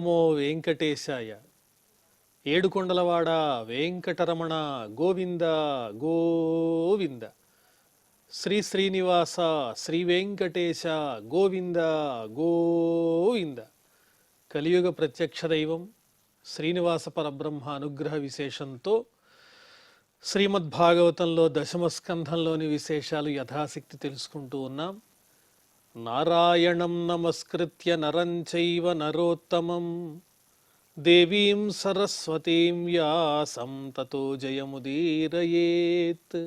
నమో వెంకటేశాయ. ఏడుకొండలవాడ వెంకటరమణ గోవింద గోవింద. శ్రీ శ్రీనివాస శ్రీ వెంకటేశ గోవింద గోవింద. కలియుగ ప్రత్యక్ష దైవం శ్రీనివాస పరబ్రహ్మ అనుగ్రహ విశేషంతో శ్రీమద్భాగవతంలో దశమస్కంధంలోని విశేషాలు యథాశక్తి తెలుసుకుంటూ ఉన్నాం. నారాయణం నమస్కృత్య నరం చైవ నరోత్తమం దేవీం సరస్వతీం వ్యాసం తతో జయముదీరయేత్.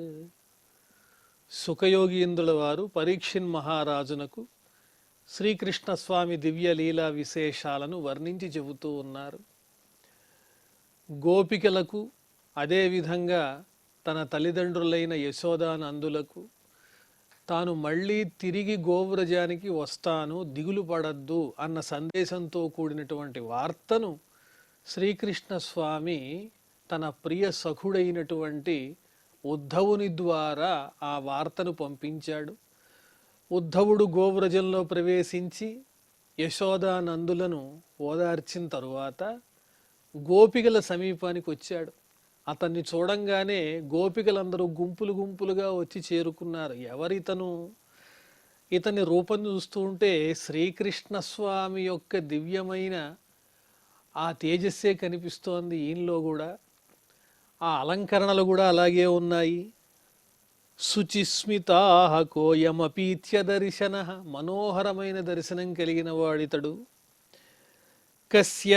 సుఖయోగీంద్రుల వారు పరీక్షిన్ మహారాజునకు శ్రీకృష్ణస్వామి దివ్య లీలా విశేషాలను వర్ణించి చెబుతూ ఉన్నారు. గోపికలకు అదేవిధంగా తన తల్లిదండ్రులైన యశోదానందులకు తాను మళ్ళీ తిరిగి గోవ్రజానికి వస్తాను, దిగులు పడద్దు అన్న సందేశంతో కూడినటువంటి వార్తను శ్రీకృష్ణ స్వామి తన ప్రియ సఖుడైనటువంటి ఉద్ధవుని ద్వారా ఆ వార్తను పంపించాడు. ఉద్ధవుడు గోవ్రజంలో ప్రవేశించి యశోదానందులను ఓదార్చిన తరువాత గోపికల సమీపానికి వచ్చాడు. అతన్ని చూడంగానే గోపికలందరూ గుంపులు గుంపులుగా వచ్చి చేరుకున్నారు. ఎవరితను? ఇతని రూపం చూస్తూ ఉంటే శ్రీకృష్ణ స్వామి యొక్క దివ్యమైన ఆ తేజస్సే కనిపిస్తోంది. ఈయనలో కూడా ఆ అలంకరణలు కూడా అలాగే ఉన్నాయి. శుచిస్మితా కోయమపీత్య దర్శన, మనోహరమైన దర్శనం కలిగిన వాడితడు. కస్య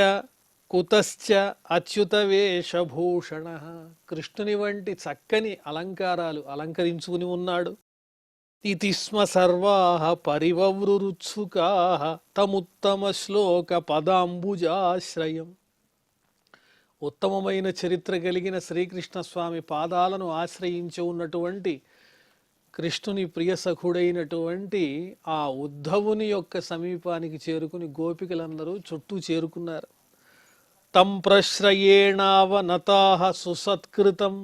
కుతశ్చ అచ్యుత వేషభూషణ, కృష్ణుని వంటి చక్కని అలంకారాలు అలంకరించుకుని ఉన్నాడు. ఇతి స్మ సర్వాః పరివవృరుత్సుకాః తముత్తమ శ్లోక పదాంబుజాశ్రయం. ఉత్తమమైన చరిత్ర కలిగిన శ్రీకృష్ణ స్వామి పాదాలను ఆశ్రయించి ఉన్నటువంటి కృష్ణుని ప్రియ సఖుడైనటువంటి ఆ ఉద్ధవుని యొక్క సమీపానికి చేరుకుని గోపికలందరూ చుట్టూ చేరుకున్నారు. తం ప్రశ్రయేణావనతాః సుసత్కృతం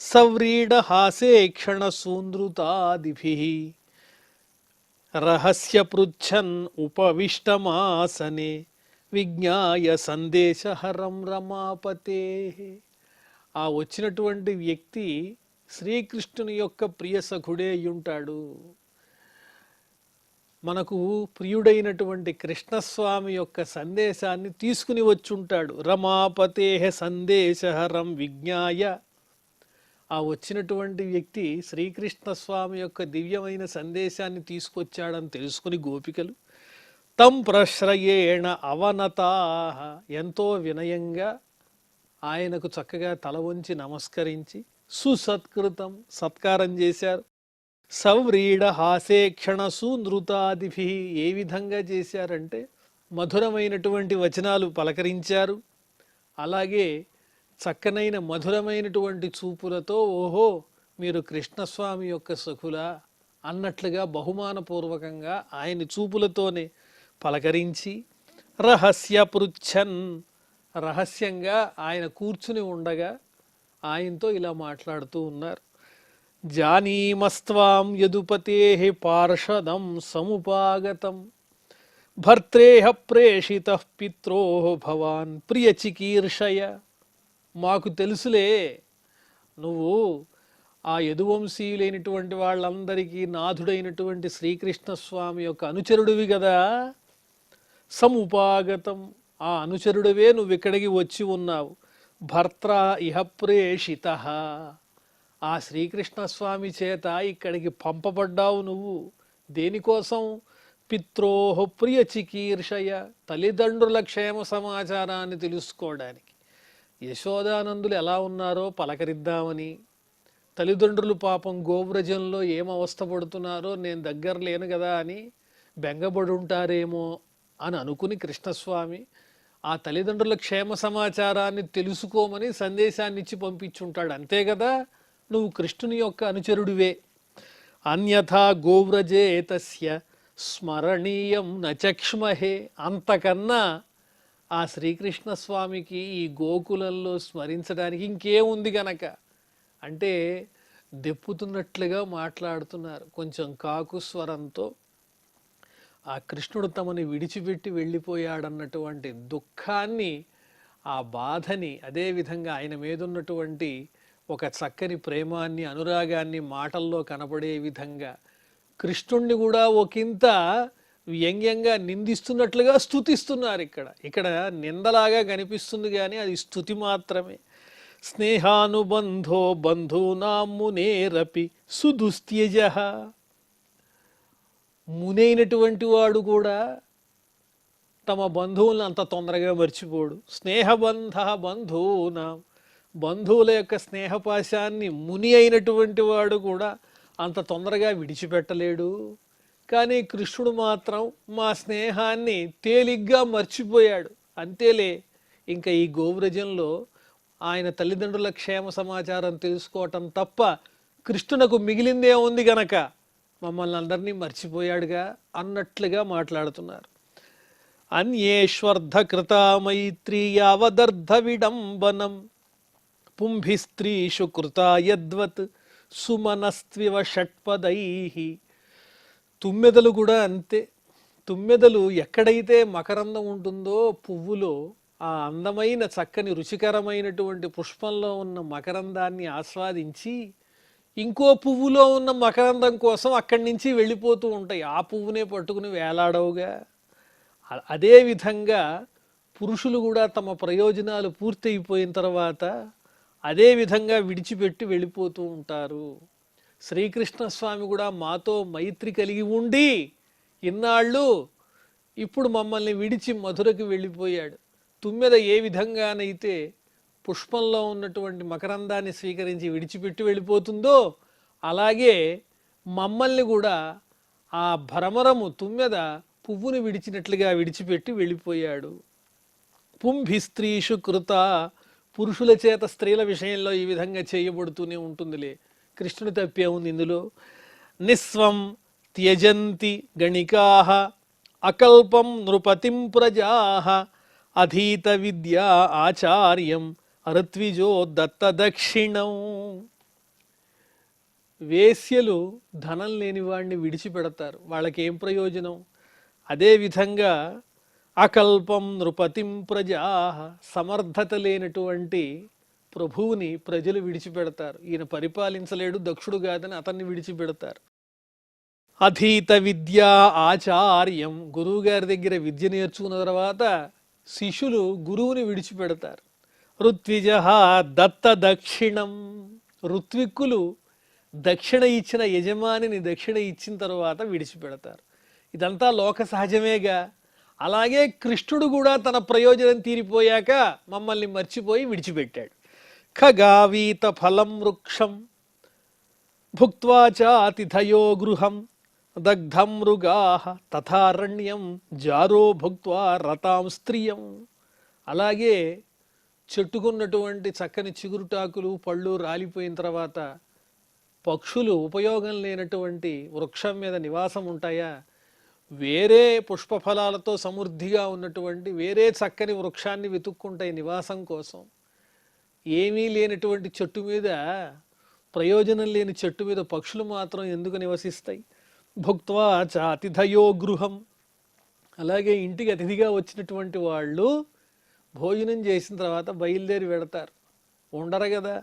సవ్రీడ హాసే క్షణ సూంద్రుతాదిభిః రహస్య పృచ్ఛన్ ఉపవిష్టమాసనే విజ్ఞాయ సందేశహరం రమాపతే. ఆ వచ్చినటువంటి వ్యక్తి శ్రీకృష్ణుని యొక్క ప్రియ సఖుడే అయ్యుంటాడు. మనకు ప్రియుడైనటువంటి కృష్ణస్వామి యొక్క సందేశాన్ని తీసుకుని వచ్చుంటాడు. రమాపతే సందేశహరం విజ్ఞాయ. ఆ వచ్చినటువంటి వ్యక్తి శ్రీకృష్ణస్వామి యొక్క దివ్యమైన సందేశాన్ని తీసుకొచ్చాడని తెలుసుకుని గోపికలు తం ప్రశ్రయేణ అవనతాః, ఎంతో వినయంగా ఆయనకు చక్కగా తల వంచి నమస్కరించి సుసత్కృతం, సత్కారం చేశారు. సవ్రీడ హాసే క్షణ సూనృతాదిభి, ఏ విధంగా చేశారంటే మధురమైనటువంటి వచనాలు పలకరించారు. అలాగే చక్కనైన మధురమైనటువంటి చూపులతో ఓహో మీరు కృష్ణస్వామి యొక్క సఖులా అన్నట్లుగా బహుమానపూర్వకంగా ఆయన చూపులతోనే పలకరించి రహస్య పృచ్ఛన్, రహస్యంగా ఆయన కూర్చుని ఉండగా ఆయనతో ఇలా మాట్లాడుతూ ఉన్నారు. జానీమస్త్వాం యదుపతేః పార్షదం సముపాగతం భర్త్రేహ ప్రేషితః పిత్రోః భవాన్ ప్రియచికీర్షయ. మాకు తెలుసులే, నువ్వు ఆ యదువంశీయులైనటువంటి వాళ్ళందరికీ నాథుడైనటువంటి శ్రీకృష్ణస్వామి యొక్క అనుచరుడివి కదా. సముపాగతం, ఆ అనుచరుడివే నువ్వు ఇక్కడికి వచ్చి ఉన్నావు. భర్త్ర ఇహ ప్రేషితః, ఆ శ్రీకృష్ణస్వామి చేత ఇక్కడికి పంపబడ్డావు నువ్వు. దేనికోసం? పిత్రోః ప్రియ చికీర్షయ, తల్లిదండ్రుల క్షేమ సమాచారాన్ని తెలుసుకోవడానికి. యశోదానందులు ఎలా ఉన్నారో పలకరిద్దామని, తల్లిదండ్రులు పాపం గోవ్రజంలో ఏం అవస్థ పడుతున్నారో నేను దగ్గర లేను కదా అని బెంగపడి ఉంటారేమో అని అనుకుని కృష్ణస్వామి ఆ తల్లిదండ్రుల క్షేమ సమాచారాన్ని తెలుసుకోమని సందేశాన్ని ఇచ్చి పంపించుంటాడు. అంతే కదా, నువ్వు కృష్ణుని యొక్క అనుచరుడివే. అన్యథా గోవ్రజే తస్య స్మరణీయం నచక్ష్మహే, అంతకన్నా ఆ శ్రీకృష్ణస్వామికి ఈ గోకులంలో స్మరించడానికి ఇంకేముంది గనక అంటే దెప్పుతున్నట్లుగా మాట్లాడుతున్నారు. కొంచెం కాకు స్వరంతో ఆ కృష్ణుడు తమని విడిచిపెట్టి వెళ్ళిపోయాడన్నటువంటి దుఃఖాన్ని, ఆ బాధని, అదేవిధంగా ఆయన మీద ఉన్నటువంటి ఒక చక్కని ప్రేమాన్ని, అనురాగాన్ని మాటల్లో కనబడే విధంగా కృష్ణుణ్ణి కూడా ఒకంత వ్యంగ్యంగా నిందిస్తున్నట్లుగా స్తుతిస్తున్నారు. ఇక్కడ నిందలాగా కనిపిస్తుంది కానీ అది స్తుతి మాత్రమే. స్నేహానుబంధో బంధూనాం మునేరపి సుదుస్త్యజ. మునైనటువంటి వాడు కూడా తమ బంధువులను అంత తొందరగా మర్చిపోడు. స్నేహబంధ బంధూనాం, బంధువుల యొక్క స్నేహపాశాన్ని ముని అయినటువంటి వాడు కూడా అంత తొందరగా విడిచిపెట్టలేడు. కానీ కృష్ణుడు మాత్రం మా స్నేహాన్ని తేలిగ్గా మర్చిపోయాడు. అంతేలే, ఇంకా ఈ గోవ్రజంలో ఆయన తల్లిదండ్రుల క్షేమ సమాచారం తెలుసుకోవటం తప్ప కృష్ణునకు మిగిలిందే ఉంది గనక మమ్మల్ని అందరినీ మర్చిపోయాడుగా అన్నట్లుగా మాట్లాడుతున్నారు. అన్యేష్వర్ధ కృతా మైత్రీ యావదర్ధ విడంబనం పుంభిస్త్రీషు కృతా యద్వత్ సుమనస్త్వివ షట్పదైః. తుమ్మెదలు కూడా అంతే. తుమ్మెదలు ఎక్కడైతే మకరందం ఉంటుందో పువ్వులో, ఆ అందమైన చక్కని రుచికరమైనటువంటి పుష్పంలో ఉన్న మకరందాన్ని ఆస్వాదించి ఇంకో పువ్వులో ఉన్న మకరందం కోసం అక్కడి నుంచి వెళ్ళిపోతూ ఉంటాయి. ఆ పువ్వునే పట్టుకుని వేలాడవుగా. అదేవిధంగా పురుషులు కూడా తమ ప్రయోజనాలు పూర్తయిపోయిన తర్వాత అదే విధంగా విడిచిపెట్టి వెళ్ళిపోతూ ఉంటారు. శ్రీకృష్ణ స్వామి కూడా మాతో మైత్రి కలిగి ఉండి ఇన్నాళ్ళు ఇప్పుడు మమ్మల్ని విడిచి మధురకు వెళ్ళిపోయాడు. తుమ్మెద ఏ విధంగానైతే పుష్పంలో ఉన్నటువంటి మకరందాన్ని స్వీకరించి విడిచిపెట్టి వెళ్ళిపోతుందో అలాగే మమ్మల్ని కూడా ఆ భ్రమరము తుమ్మెద పువ్వును విడిచినట్లుగా విడిచిపెట్టి వెళ్ళిపోయాడు. పుంభి స్త్రీషు కృత, పురుషుల చేత స్త్రీల విషయంలో ఈ విధంగా చేయబడుతూనే ఉంటుందిలే. కృష్ణుని తప్పే ఉంది ఇందులో. నిస్వం త్యజంతి గణికాః అకల్పం నృపతిం ప్రజాః అధీత విద్యా ఆచార్యం అరత్విజో దత్త దక్షిణం. వేశ్యలు ధనం లేని వాడిని విడిచిపెడతారు, వాళ్ళకేం ప్రయోజనం? అదేవిధంగా అకల్పం నృపతిం ప్రజాః, సమర్థత లేనటువంటి ప్రభువుని ప్రజలు విడిచిపెడతారు. ఈయన పరిపాలించలేడు, దక్షుడు కాదని అతన్ని విడిచిపెడతారు. అధీత విద్యా ఆచార్యం, గురువు గారి దగ్గర విద్య నేర్చుకున్న తర్వాత శిష్యులు గురువుని విడిచిపెడతారు. ఋత్విజ దత్త దక్షిణం, ఋత్విక్కులు దక్షిణ ఇచ్చిన యజమానిని దక్షిణ ఇచ్చిన తర్వాత విడిచిపెడతారు. ఇదంతా లోక సహజమేగా. అలాగే కృష్ణుడు కూడా తన ప్రయోజనం తీరిపోయాక మమ్మల్ని మర్చిపోయి విడిచిపెట్టాడు. ఖగావీత ఫలం వృక్షం భుక్త్వా చ అతిథయో గృహం దగ్ధం మృగాః తథారణ్యం జారో భుక్త్వా రతాం స్త్రియం. అలాగే చెట్టుకున్నటువంటి చక్కని చిగురుటాకులు పళ్ళు రాలిపోయిన తర్వాత పక్షులు ఉపయోగం లేనటువంటి వృక్షం మీద నివాసం ఉంటాయా? వేరే పుష్పఫలాలతో సమృద్ధిగా ఉన్నటువంటి వేరే చక్కని వృక్షాన్ని వెతుక్కుంటాయి నివాసం కోసం. ఏమీ లేనటువంటి చెట్టు మీద, ప్రయోజనం లేని చెట్టు మీద పక్షులు మాత్రం ఎందుకు నివసిస్తాయి? భుక్త్వా చ అతిథయో గృహం, అలాగే ఇంటికి అతిథిగా వచ్చినటువంటి వాళ్ళు భోజనం చేసిన తర్వాత బయలుదేరి వెడతారు, ఉండరు కదా.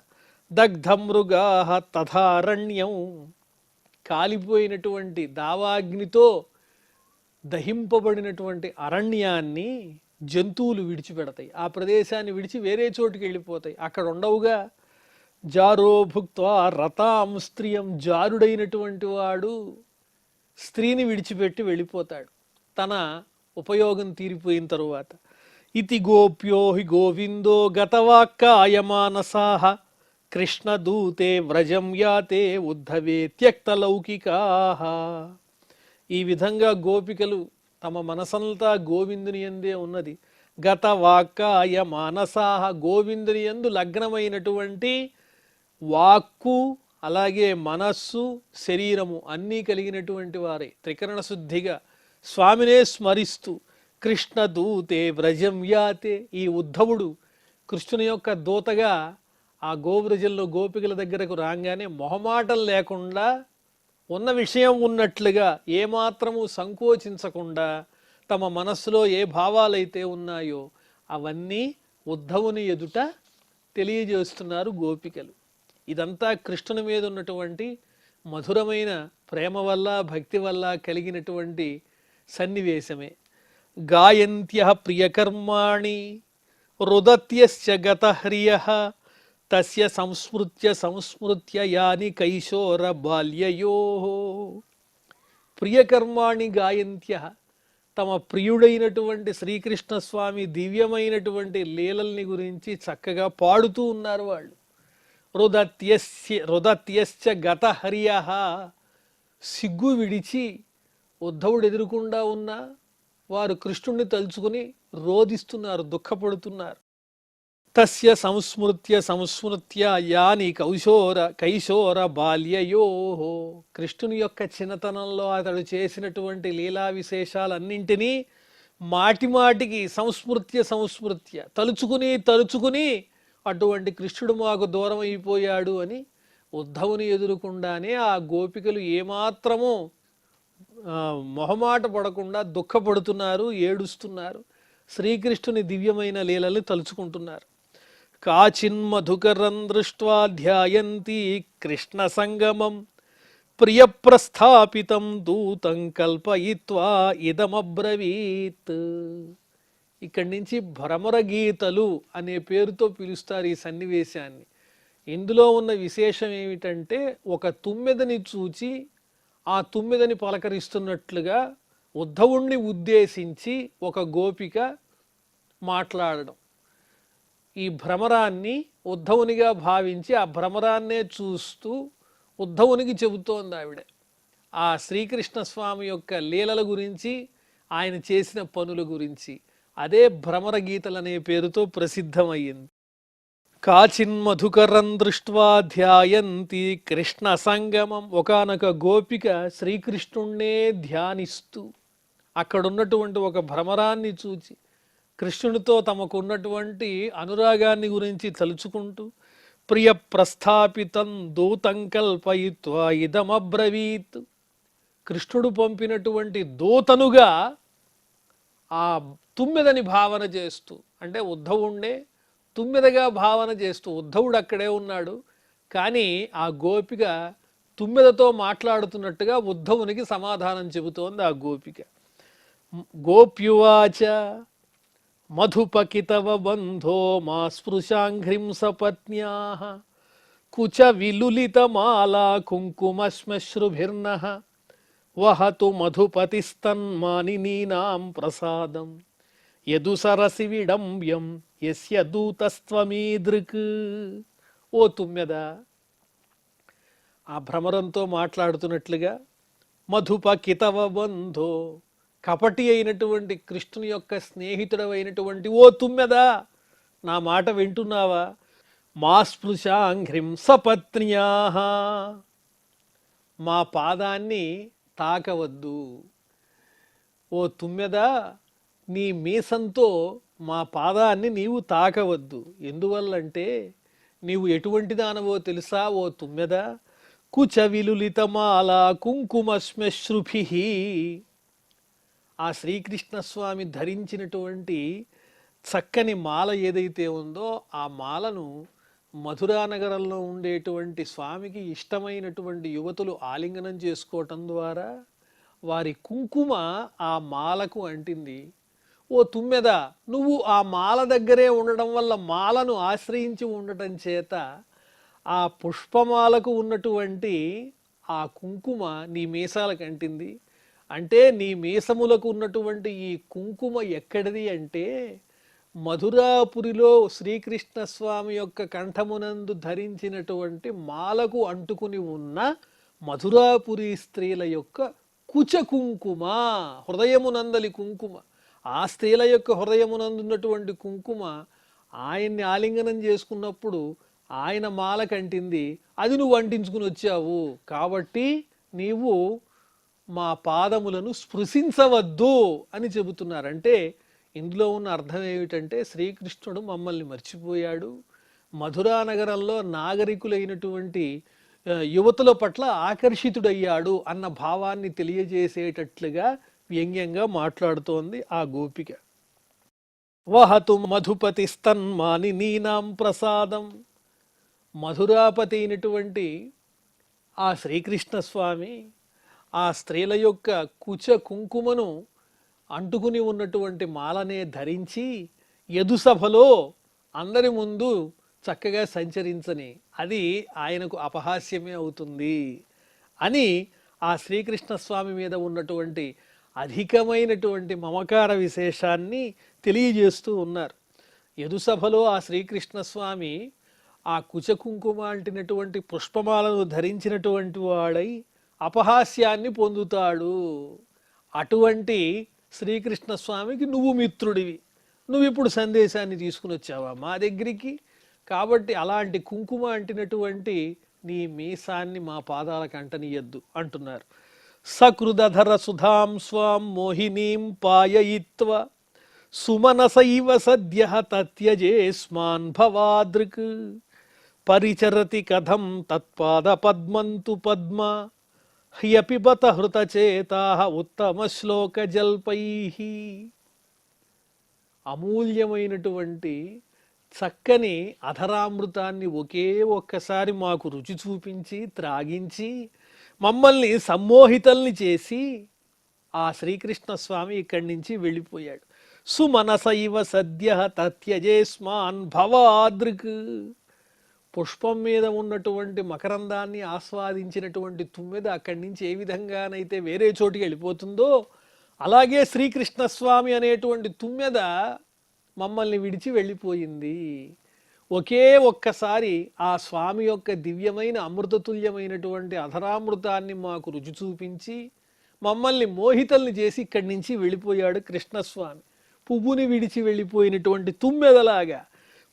దగ్ధం మృగాః తథారణ్యం, కాలిపోయినటువంటి దావాగ్నితో దహింపబడినటువంటి అరణ్యాన్ని జంతువులు విడిచిపెడతాయి. ఆ ప్రదేశాన్ని విడిచి వేరే చోటుకి వెళ్ళిపోతాయి, అక్కడ ఉండవుగా. జారో భుక్త్వా రతాం స్త్రియం, జారుడైనటువంటి వాడు స్త్రీని విడిచిపెట్టి వెళ్ళిపోతాడు తన ఉపయోగం తీరిపోయిన తరువాత. ఇతి గోప్యో హి గోవిందో గతవాక్కాయమానసాః కృష్ణదూతే వ్రజం యాతే ఉద్ధవే త్యక్తలౌకికాః. ఈ విధంగా గోపికలు తమ మనసంతా గోవిందుని యందే ఉన్నది. గత వాక్కాయ మానసాహ, గోవిందుని యందు లగ్నమైనటువంటి వాక్కు అలాగే మనస్సు శరీరము అన్నీ కలిగినటువంటి వారే త్రికరణ శుద్ధిగా స్వామినే స్మరిస్తూ కృష్ణ దూతే వ్రజం యాతే, ఈ ఉద్ధవుడు కృష్ణుని యొక్క దూతగా ఆ గోవ్రజంలో గోపికల దగ్గరకు రాగానే మొహమాటం లేకుండా ఉన్న విషయం ఉన్నట్లుగా ఏమాత్రము సంకోచించకుండా తమ మనస్సులో ఏ భావాలైతే ఉన్నాయో అవన్నీ ఉద్ధవుని ఎదుట తెలియజేస్తున్నారు గోపికలు. ఇదంతా కృష్ణుని మీద ఉన్నటువంటి మధురమైన ప్రేమ వల్ల భక్తి వల్ల కలిగినటువంటి సన్నివేశమే. గాయంత్యః ప్రియకర్మాణి రుదత్యశ్చ గతహ్రియః తస్య సంస్మృత్య సంస్మృత్య యాని కైశోర బాల్యయోః. ప్రియకర్మాణి గాయంత్యః, తమ ప్రియుడైనటువంటి శ్రీకృష్ణస్వామి దివ్యమైనటువంటి లీలల్ని గురించి చక్కగా పాడుతూ ఉన్నారు వాళ్ళు. రుదత్యశ్చ గతహర్యః, సిగ్గు విడిచి ఉద్ధవుడు ఎదురుకుండా ఉన్న వారు కృష్ణుణ్ణి తలుచుకుని రోదిస్తున్నారు, దుఃఖపడుతున్నారు. తస్య సంస్మృత్య సంస్మృత్య యాని కైశోర బాల్యయోః. కృష్ణుని యొక్క చిన్నతనంలో అతడు చేసినటువంటి లీలా విశేషాలన్నింటినీ మాటిమాటికి సంస్మృత్య తలుచుకుని తలుచుకుని అటువంటి కృష్ణుడు మాకు దూరం అయిపోయాడు అని ఉద్ధవుని ఎదురుకుండానే ఆ గోపికలు ఏమాత్రమూ మొహమాట పడకుండా దుఃఖపడుతున్నారు, ఏడుస్తున్నారు, శ్రీకృష్ణుని దివ్యమైన లీలలు తలుచుకుంటున్నారు. కాచిన్మధుకరం దృష్ట్వా ధ్యాయంతి కృష్ణ సంగమం ప్రియప్రస్థాపితం దూతం కల్పయిత్వా ఇదమబ్రవీత్. ఇక్కడి నుంచి భ్రమర గీతలు అనే పేరుతో పిలుస్తారు ఈ సన్నివేశాన్ని. ఇందులో ఉన్న విశేషం ఏమిటంటే, ఒక తుమ్మెదని చూచి ఆ తుమ్మెదని పలకరిస్తున్నట్లుగా ఉద్ధవుణ్ణి ఉద్దేశించి ఒక గోపిక మాట్లాడడం. ఈ భ్రమరాన్ని ఉద్ధవునిగా భావించి ఆ భ్రమరాన్నే చూస్తూ ఉద్ధవునికి చెబుతోంది ఆవిడ ఆ శ్రీకృష్ణ స్వామి యొక్క లీలల గురించి, ఆయన చేసిన పనుల గురించి. అదే భ్రమర గీతలు అనే పేరుతో ప్రసిద్ధమయ్యింది. కాచిన్మధుకరం దృష్ట్వా ధ్యాయంతి కృష్ణ సంగమం. ఒకానొక గోపిక శ్రీకృష్ణుణ్ణే ధ్యానిస్తూ అక్కడున్నటువంటి ఒక భ్రమరాన్ని చూచి కృష్ణునితో తమకున్నటువంటి అనురాగాన్ని గురించి తలుచుకుంటూ ప్రియ ప్రస్థాపితం దూతం కల్పయిత్వా ఇదమబ్రవీత్. కృష్ణుడు పంపినటువంటి దూతనుగా ఆ తుమ్మెదని భావన చేస్తూ, అంటే ఉద్ధవుణ్ణే తుమ్మెదగా భావన చేస్తూ, ఉద్ధవుడు అక్కడే ఉన్నాడు కానీ ఆ గోపిక తుమ్మెదతో మాట్లాడుతున్నట్టుగా ఉద్ధవునికి సమాధానం చెబుతోంది ఆ గోపిక. గోప్యువాచ మధుపకితవ బంధో మా స్పృశాంఘ్రిం సపత్న్యాః కుచ విలులితమాలా కుంకుమశ్మశ్రుభిర్నః వహతు మధుపతిస్తన్మానినీనాం ప్రసాదం యదు సరసి విడంబ్యం యస్య దూతస్త్వమీదృక్. ఓ తుమ్మెద, ఆ భ్రమరంతో మాట్లాడుతున్నట్లుగా మధుపకితవ బంధో, కపటి అయినటువంటి కృష్ణుని యొక్క స్నేహితుడమైనటువంటి ఓ తుమ్మెద, నా మాట వింటున్నావా? మా స్పృశాంఘ్రిం సపత్న్యాః, మా పాదాన్ని తాకవద్దు. ఓ తుమ్మెద, నీ మీసంతో మా పాదాన్ని నీవు తాకవద్దు. ఎందువల్లంటే నీవు ఎటువంటి దానవో తెలుసా ఓ తుమ్మెద? కుచ విలులితమాల కుంకుమశ్మశ్రుభిః. ఆ శ్రీకృష్ణస్వామి ధరించినటువంటి చక్కని మాల ఏదైతే ఉందో ఆ మాలను మధురానగరంలో ఉండేటువంటి స్వామికి ఇష్టమైనటువంటి యువతులు ఆలింగనం చేసుకోవటం ద్వారా వారి కుంకుమ ఆ మాలకు అంటింది. ఓ తుమ్మెద, నువ్వు ఆ మాల దగ్గరే ఉండడం వల్ల, మాలను ఆశ్రయించి ఉండటం చేత ఆ పుష్పమాలకు ఉన్నటువంటి ఆ కుంకుమ నీ మీసాలకు అంటింది. అంటే నీ మీసములకు ఉన్నటువంటి ఈ కుంకుమ ఎక్కడిది అంటే మధురాపురిలో శ్రీకృష్ణ స్వామి యొక్క కంఠమునందు ధరించినటువంటి మాలకు అంటుకుని ఉన్న మధురాపురి స్త్రీల యొక్క కుచ కుంకుమ, హృదయమునందలి కుంకుమ. ఆ స్త్రీల యొక్క హృదయమునందున్నటువంటి కుంకుమ ఆయన్ని ఆలింగనం చేసుకున్నప్పుడు ఆయన మాల కంటింది, అది నువ్వు అంటించుకుని వచ్చావు. కాబట్టి నీవు మా పాదములను స్పృశించవద్దు అని చెబుతున్నారంటే ఇందులో ఉన్న అర్థం ఏమిటంటే శ్రీకృష్ణుడు మమ్మల్ని మర్చిపోయాడు. మధురా నగరంలో నాగరికులైనటువంటి యువతుల పట్ల ఆకర్షితుడయ్యాడు అన్న భావాన్ని తెలియజేసేటట్లుగా వ్యంగ్యంగా మాట్లాడుతోంది ఆ గోపిక. వహతు మధుపతి స్తన్మాని నీనాం ప్రసాదం. మధురాపతి అయినటువంటి ఆ శ్రీకృష్ణ స్వామి ఆ స్త్రీల యొక్క కుచ కుంకుమను అంటుకుని ఉన్నటువంటి మాలనే ధరించి యదుసభలో అందరి ముందు చక్కగా సంచరించని అది ఆయనకు అపహాస్యమే అవుతుంది అని ఆ శ్రీకృష్ణ స్వామి మీద ఉన్నటువంటి అధికమైనటువంటి మమకార విశేషాన్ని తెలియజేస్తూ ఉన్నారు. యదుసభలో ఆ శ్రీకృష్ణ స్వామి ఆ కుచకుంకుమ అంటినటువంటి పుష్పమాలను ధరించినటువంటి వాడై అపహాస్యాన్ని పొందుతాడు. అటువంటి శ్రీకృష్ణ స్వామికి నువ్వు మిత్రుడివి, నువ్వు ఇప్పుడు సందేశాన్ని తీసుకుని వచ్చావా మా దగ్గరికి, కాబట్టి అలాంటి కుంకుమ అంటినటువంటి నీ మీసాన్ని మా పాదాలకు అంటనీయద్దు అంటున్నారు. సకృదధర సుధాం స్వాం మోహినీం పాయయిత్వ సుమనసైవ సద్య తత్యజేస్మాన్ భవాదృక్ పరిచరతి కథం తత్పాద పద్మంతు పద్మ హ్యపిబత హృతచేతా ఉత్తమ శ్లోక జల్పై. అమూల్యమైనటువంటి చక్కని అధరామృతాన్ని ఒకే ఒక్కసారి మాకు రుచి చూపించి త్రాగించి మమ్మల్ని సమ్మోహితల్ని చేసి ఆ శ్రీకృష్ణ స్వామి ఇక్కడి నుంచి వెళ్ళిపోయాడు. సుమనసైవ సద్య తత్యజేస్మాన్ భవాదృక్. పుష్పం మీద ఉన్నటువంటి మకరందాన్ని ఆస్వాదించినటువంటి తుమ్మెద అక్కడి నుంచి ఏ విధంగానైతే వేరే చోటికి వెళ్ళిపోతుందో అలాగే శ్రీకృష్ణ స్వామి అనేటువంటి తుమ్మెద మమ్మల్ని విడిచి వెళ్ళిపోయింది. ఒకే ఒక్కసారి ఆ స్వామి యొక్క దివ్యమైన అమృతతుల్యమైనటువంటి అధరామృతాన్ని మాకు రుచి చూపించి మమ్మల్ని మోహితల్ని చేసి ఇక్కడి నుంచి వెళ్ళిపోయాడు కృష్ణస్వామి. పువ్వుని విడిచి వెళ్ళిపోయినటువంటి తుమ్మెదలాగా.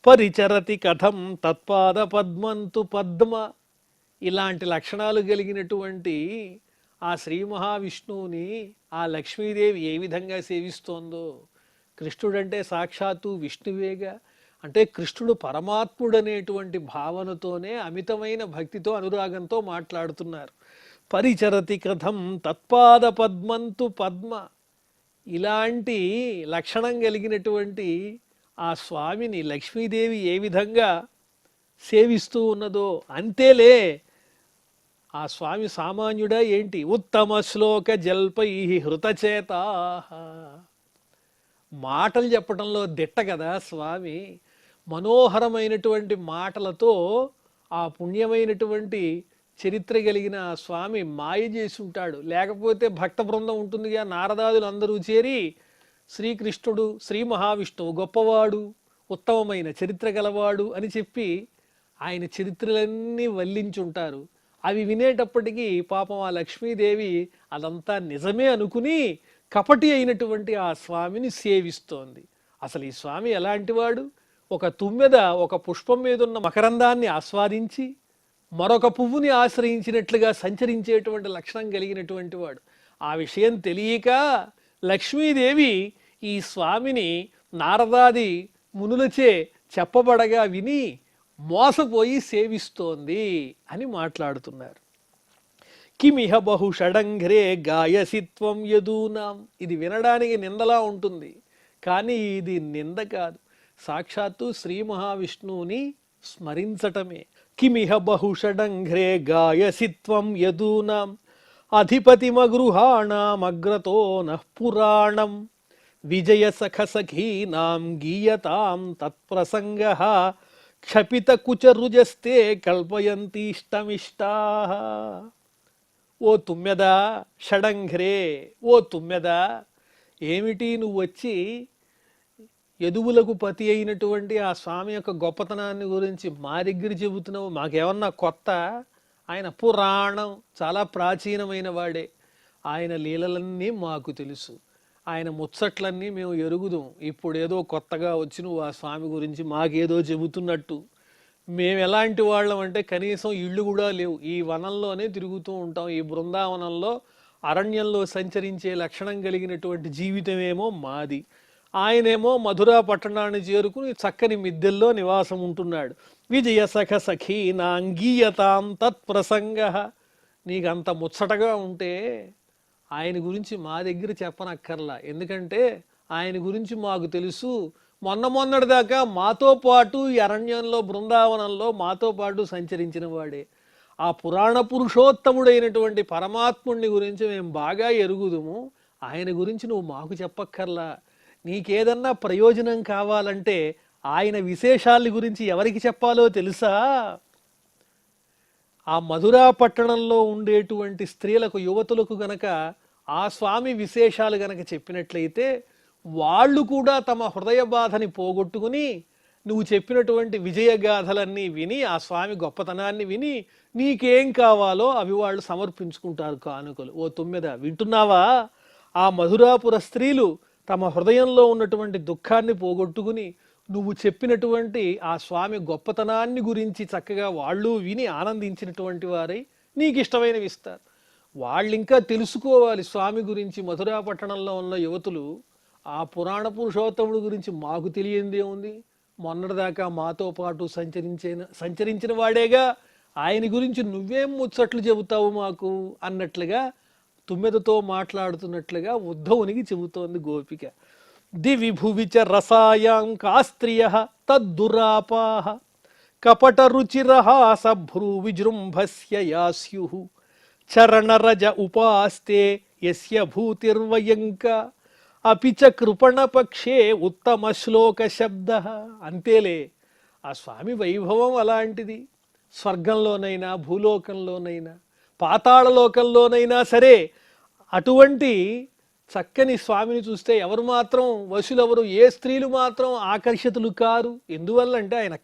పరిచరతి కథం తత్పాద పద్మంతు పద్మ. ఇలాంటి లక్షణాలు కలిగినటువంటి ఆ శ్రీ మహావిష్ణువుని ఆ లక్ష్మీదేవి ఏ విధంగా సేవిస్తోందో. కృష్ణుడంటే సాక్షాత్తు విష్ణువేగా, అంటే కృష్ణుడు పరమాత్ముడు అనేటువంటి భావనతోనే అమితమైన భక్తితో అనురాగంతో మాట్లాడుతున్నారు. పరిచరతి కథం తత్పాద పద్మంతు పద్మ. ఇలాంటి లక్షణం కలిగినటువంటి ఆ స్వామిని లక్ష్మీదేవి ఏ విధంగా సేవిస్తూ ఉన్నదో అంతేలే ఆ స్వామి సామాన్యుడా ఏంటి. ఉత్తమ శ్లోక జల్పై హృతచేతా. మాటలు చెప్పడంలో దిట్ట కదా స్వామి. మనోహరమైనటువంటి మాటలతో ఆ పుణ్యమైనటువంటి చరిత్ర కలిగిన స్వామి మాయ చేసి ఉంటాడు. లేకపోతే భక్త బృందం ఉంటుందిగా, నారదాదులు అందరూ చేరి శ్రీకృష్ణుడు శ్రీ మహావిష్ణువు గొప్పవాడు, ఉత్తమమైన చరిత్ర గలవాడు అని చెప్పి ఆయన చరిత్రలన్నీ వల్లించుంటారు. అవి వినేటప్పటికీ పాపం ఆ లక్ష్మీదేవి అదంతా నిజమే అనుకుని కపటి అయినటువంటి ఆ స్వామిని సేవిస్తోంది. అసలు ఈ స్వామి ఎలాంటివాడు? ఒక తుమ్మెద ఒక పుష్పం మీద ఉన్న మకరందాన్ని ఆస్వాదించి మరొక పువ్వుని ఆశ్రయించినట్లుగా సంచరించేటువంటి లక్షణం కలిగినటువంటి వాడు. ఆ విషయం తెలియక లక్ష్మీదేవి ఈ స్వామిని నారదాది మునులచే చెప్పబడగా విని మోసపోయి సేవిస్తోంది అని మాట్లాడుతున్నారు. కిమిహ బహు షడంఘ్రే గాయసిత్వం యదూనాం. ఇది వినడానికి నిందలా ఉంటుంది, కానీ ఇది నింద కాదు, సాక్షాత్తు శ్రీ మహావిష్ణువుని స్మరించటమే. కిమిహ బహు షడంఘ్రే గాయసిత్వం యదూనాం అధిపతిమగృహాణమగ్రతో నః పురాణం విజయ సఖ సఖీనాం గీయతాం తత్ప్రసంగః క్షపిత కుచరుజస్తే కల్పయంతీష్టమిష్టాః. ఓ తుమ్మెదా, షడంఘ్రే, ఓ తుమ్మెదా, ఏమిటి నువ్వు వచ్చి యదువులకు పతి అయినటువంటి ఆ స్వామి యొక్క గొప్పతనాన్ని గురించి మా దగ్గర చెబుతున్నావు? మాకేమన్నా కొత్త? ఆయన పురాణం, చాలా ప్రాచీనమైన వాడే. ఆయన లీలలన్నీ మాకు తెలుసు, ఆయన ముచ్చట్లన్నీ మేము ఎరుగుదాం. ఇప్పుడు ఏదో కొత్తగా వచ్చి నువ్వు ఆ స్వామి గురించి మాకేదో చెబుతున్నట్టు. మేము ఎలాంటి వాళ్ళం అంటే కనీసం ఇళ్ళు కూడా లేవు, ఈ వనంలోనే తిరుగుతూ ఉంటాం. ఈ బృందావనంలో అరణ్యంలో సంచరించే లక్షణం కలిగినటువంటి జీవితమేమో మాది. ఆయనేమో మధురా పట్టణాన్ని చేరుకుని చక్కని మిద్దెల్లో నివాసం ఉంటున్నాడు. విజయ సఖ సఖీనాంగీయతాం తత్ప్రసంగ. నీకంత ముచ్చటగా ఉంటే ఆయన గురించి మా దగ్గర చెప్పనక్కర్లా, ఎందుకంటే ఆయన గురించి మాకు తెలుసు. మొన్నటిదాకా మాతో పాటు ఈ అరణ్యంలో బృందావనంలో మాతో పాటు సంచరించిన వాడే. ఆ పురాణ పురుషోత్తముడైనటువంటి పరమాత్ముడిని గురించి మేము బాగా ఎరుగుదుము. ఆయన గురించి నువ్వు మాకు చెప్పక్కర్లా. నీకేదన్నా ప్రయోజనం కావాలంటే ఆయన విశేషాల గురించి ఎవరికి చెప్పాలో తెలుసా? ఆ మధురా పట్టణంలో ఉండేటువంటి స్త్రీలకు, యువతులకు గనక ఆ స్వామి విశేషాలు గనక చెప్పినట్లయితే వాళ్ళు కూడా తమ హృదయ బాధని పోగొట్టుకుని నువ్వు చెప్పినటువంటి విజయగాథలన్నీ విని, ఆ స్వామి గొప్పతనాన్ని విని నీకేం కావాలో అవి వాళ్ళు సమర్పించుకుంటారు కానుకలు. ఓ తుమ్మెద, వింటున్నావా? ఆ మధురాపుర స్త్రీలు తమ హృదయంలో ఉన్నటువంటి దుఃఖాన్ని పోగొట్టుకుని నువ్వు చెప్పినటువంటి ఆ స్వామి గొప్పతనాన్ని గురించి చక్కగా వాళ్ళు విని ఆనందించినటువంటి వారై నీకు ఇష్టమైనవి ఇస్తారు. వాళ్ళు ఇంకా తెలుసుకోవాలి స్వామి గురించి. మధురా పట్టణంలో ఉన్న యువతులు ఆ పురాణ పురుషోత్తముడి గురించి మాకు తెలియందే ఉంది, మొన్నటిదాకా మాతో పాటు సంచరించిన వాడేగా, ఆయన గురించి నువ్వేం ముచ్చట్లు చెబుతావు మాకు అన్నట్లుగా తుమ్మెదతో మాట్లాడుతున్నట్లుగా ఉద్ధవునికి చెబుతోంది గోపిక. దివి భువిచ రసాయాం కాస్త్రియ తద్దురాపాః కపట రుచిరహాస భ్రూ విజృంభస్య యాస్యుః చరణరజ ఉపాస్తే యస్య భూతిర్వయంక అపిచ కృపణ పక్షే ఉత్తమ శ్లోక శబ్ద. అంతేలే, ఆ స్వామి వైభవం అలాంటిది. స్వర్గంలోనైనా, భూలోకంలోనైనా, పాతాళలోకంలోనైనా సరే అటువంటి చక్కని స్వామిని చూస్తే ఎవరు మాత్రం వశులెవరు, ఏ స్త్రీలు మాత్రం ఆకర్షితులు కారు. ఎందువల్లంటే ఆయన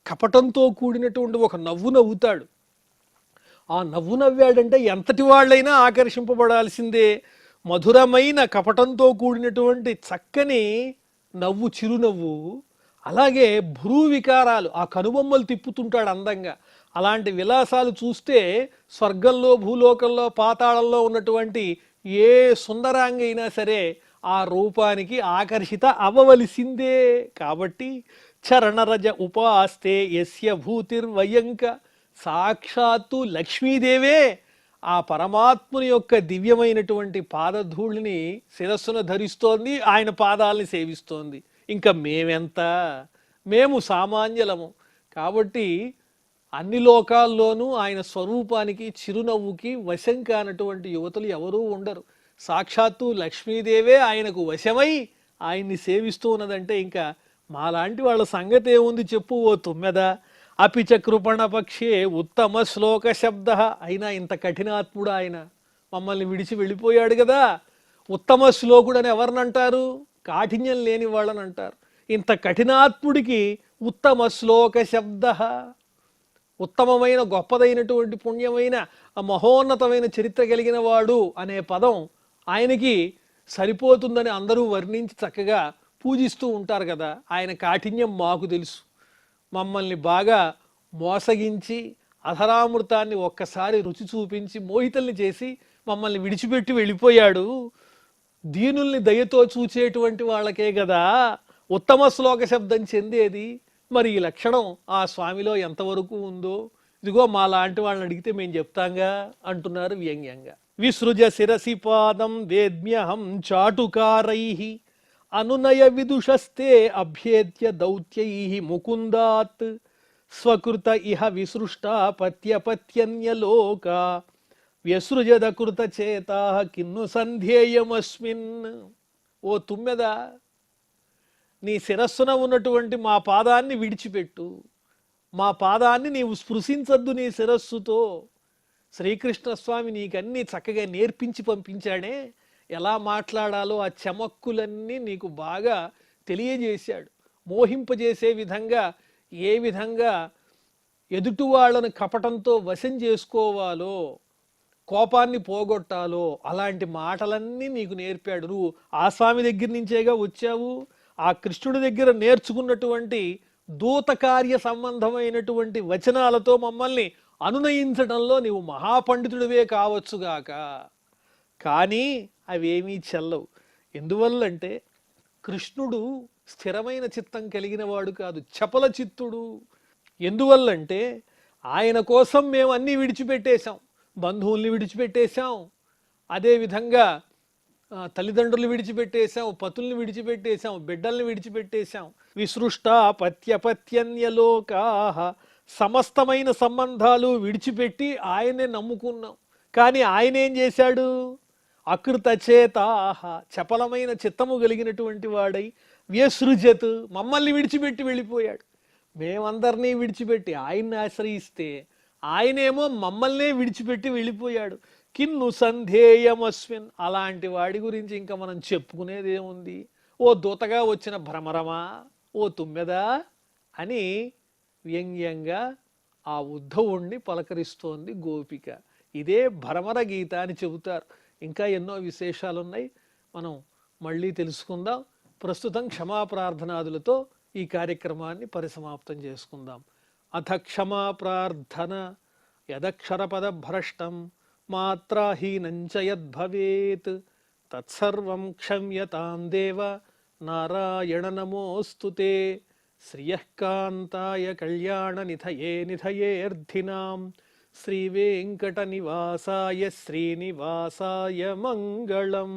కపటంతో కూడినటువంటి ఒక నవ్వు నవ్వుతాడు. ఆ నవ్వు నవ్వాడంటే ఎంతటి వాళ్ళైనా ఆకర్షింపబడాల్సిందే. మధురమైన కపటంతో కూడినటువంటి చక్కని నవ్వు, చిరునవ్వు. అలాగే భ్రూ వికారాలు, ఆ కనుబొమ్మలు తిప్పుతుంటాడు అందంగా. అలాంటి విలాసాలు చూస్తే స్వర్గంలో, భూలోకంలో, పాతాళంలో ఉన్నటువంటి ఏ సుందరాంగి అయినా సరే ఆ రూపానికి ఆకర్షిత అవ్వవలసిందే. కాబట్టి చరణరజ ఉపాస్తే యస్య భూతిర్వయంక. సాక్షాత్తు లక్ష్మీదేవే ఆ పరమాత్ముని యొక్క దివ్యమైనటువంటి పాదధూళిని శిరస్సును ధరిస్తోంది, ఆయన పాదాలని సేవిస్తోంది. ఇంకా మేమెంత, మేము సామాన్యులము. కాబట్టి అన్ని లోకాల్లోనూ ఆయన స్వరూపానికి, చిరునవ్వుకి వశం కానటువంటి యువతులు ఎవరూ ఉండరు. సాక్షాత్తు లక్ష్మీదేవే ఆయనకు వశమై ఆయన్ని సేవిస్తూ ఉన్నదంటే ఇంకా మాలాంటి వాళ్ళ సంగతి ఏముంది చెప్పు ఓ తుమ్మెద. అపిచ కృపణ పక్షే ఉత్తమ శ్లోక శబ్ద. అయినా ఇంత కఠినాత్ముడు ఆయన మమ్మల్ని విడిచి వెళ్ళిపోయాడు కదా. ఉత్తమ శ్లోకుడు అని ఎవరినంటారు? కాఠిన్యం లేని వాళ్ళని అంటారు. ఇంత కఠినాత్ముడికి ఉత్తమ శ్లోక శబ్ద, ఉత్తమమైన, గొప్పదైనటువంటి, పుణ్యమైన, మహోన్నతమైన చరిత్ర కలిగిన వాడు అనే పదం ఆయనకి సరిపోతుందని అందరూ వర్ణించి చక్కగా పూజిస్తూ ఉంటారు కదా. ఆయన కాఠిన్యం మాకు తెలుసు. మమ్మల్ని బాగా మోసగించి అధరామృతాన్ని ఒక్కసారి రుచి చూపించి మోహితల్ని చేసి మమ్మల్ని విడిచిపెట్టి వెళ్ళిపోయాడు. దీనుల్ని దయతో చూచేటువంటి వాళ్ళకే కదా ఉత్తమ శ్లోక శబ్దం చెందేది. మరి ఈ లక్షణం ఆ స్వామిలో ఎంతవరకు ఉందో ఇదిగో మా లాంటి వాళ్ళని అడిగితే మేము చెప్తాంగా అంటున్నారు వ్యంగ్యంగా. విసృజ శిరసి పాదం వేద్మ్యహం చాటుకారైః అనునయ విదుషస్తే అభ్యేద్య దౌత్యైః ముకుందాత్ స్వకృత ఇహ విసృష్ట పత్యపత్యన్యలోక వ్యసృజద కృత చేతాః కిన్ను సంధ్యేయమస్మిన్. ఓ తుమ్మెద, నీ శిరస్సున ఉన్నటువంటి మా పాదాన్ని విడిచిపెట్టు. మా పాదాన్ని నీవు స్పృశించద్దు నీ శిరస్సుతో. శ్రీకృష్ణస్వామి నీకన్నీ చక్కగా నేర్పించి పంపించాడే. ఎలా మాట్లాడాలో ఆ చమక్కులన్నీ నీకు బాగా తెలియజేశాడు. మోహింపజేసే విధంగా, ఏ విధంగా ఎదుటి వాళ్ళను కపటంతో వశం చేసుకోవాలో, కోపాన్ని పోగొట్టాలో అలాంటి మాటలన్నీ నీకు నేర్పాడు. నువ్వు ఆ స్వామి దగ్గర నుంచేగా వచ్చావు. ఆ కృష్ణుడి దగ్గర నేర్చుకున్నటువంటి దూతకార్య సంబంధమైనటువంటి వచనాలతో మమ్మల్ని అనునయించడంలో నీవు మహాపండితుడివే కావచ్చుగాక, కానీ అవేమీ చెల్లవు. ఎందువల్లంటే కృష్ణుడు స్థిరమైన చిత్తం కలిగిన వాడు కాదు, చపల చిత్తుడు. ఎందువల్లంటే ఆయన కోసం మేము అన్నీ విడిచిపెట్టేశాం, బంధువుల్ని విడిచిపెట్టేశాం, అదేవిధంగా తల్లిదండ్రులు విడిచిపెట్టేశాం, పతుల్ని విడిచిపెట్టేశాం, బిడ్డల్ని విడిచిపెట్టేశాం. విసృష్ట పత్యపత్యన్యలోకా, సమస్తమైన సంబంధాలు విడిచిపెట్టి ఆయనే నమ్ముకున్నాం. కానీ ఆయన ఏం చేశాడు? అకృతచేతాహ, చపలమైన చిత్తము కలిగినటువంటి వాడై వ్యసృజత్, మమ్మల్ని విడిచిపెట్టి వెళ్ళిపోయాడు. మేమందరినీ విడిచిపెట్టి ఆయన్ని ఆశ్రయిస్తే ఆయనేమో మమ్మల్నే విడిచిపెట్టి వెళ్ళిపోయాడు. కిన్ను సంధేయమస్మిన్, అలాంటి వాడి గురించి ఇంకా మనం చెప్పుకునేది ఏముంది? ఓ దూతగా వచ్చిన భ్రమరమా, ఓ తుమ్మెదా అని వ్యంగ్యంగా ఆ ఉద్ధవుణ్ణి పలకరిస్తోంది గోపిక. ఇదే భ్రమర గీత అని చెబుతారు. ఇంకా ఎన్నో విశేషాలున్నాయి, మనం మళ్ళీ తెలుసుకుందాం. ప్రస్తుతం క్షమాప్రార్థనాదులతో ఈ కార్యక్రమాన్ని పరిసమాప్తం చేసుకుందాం. అథ క్షమాప్రార్థన యదక్షరపదభ్రష్టం మాత్రాహీనంచ యద్భవేత్ తత్సర్వం క్షమ్యతాం దేవ నారాయణ నమోస్తుతే. శ్రియఃకాంతాయ కళ్యాణ నిధయే నిధయేర్థినాం శ్రీవేంకట నివాసాయ శ్రీనివాసాయ మంగళం.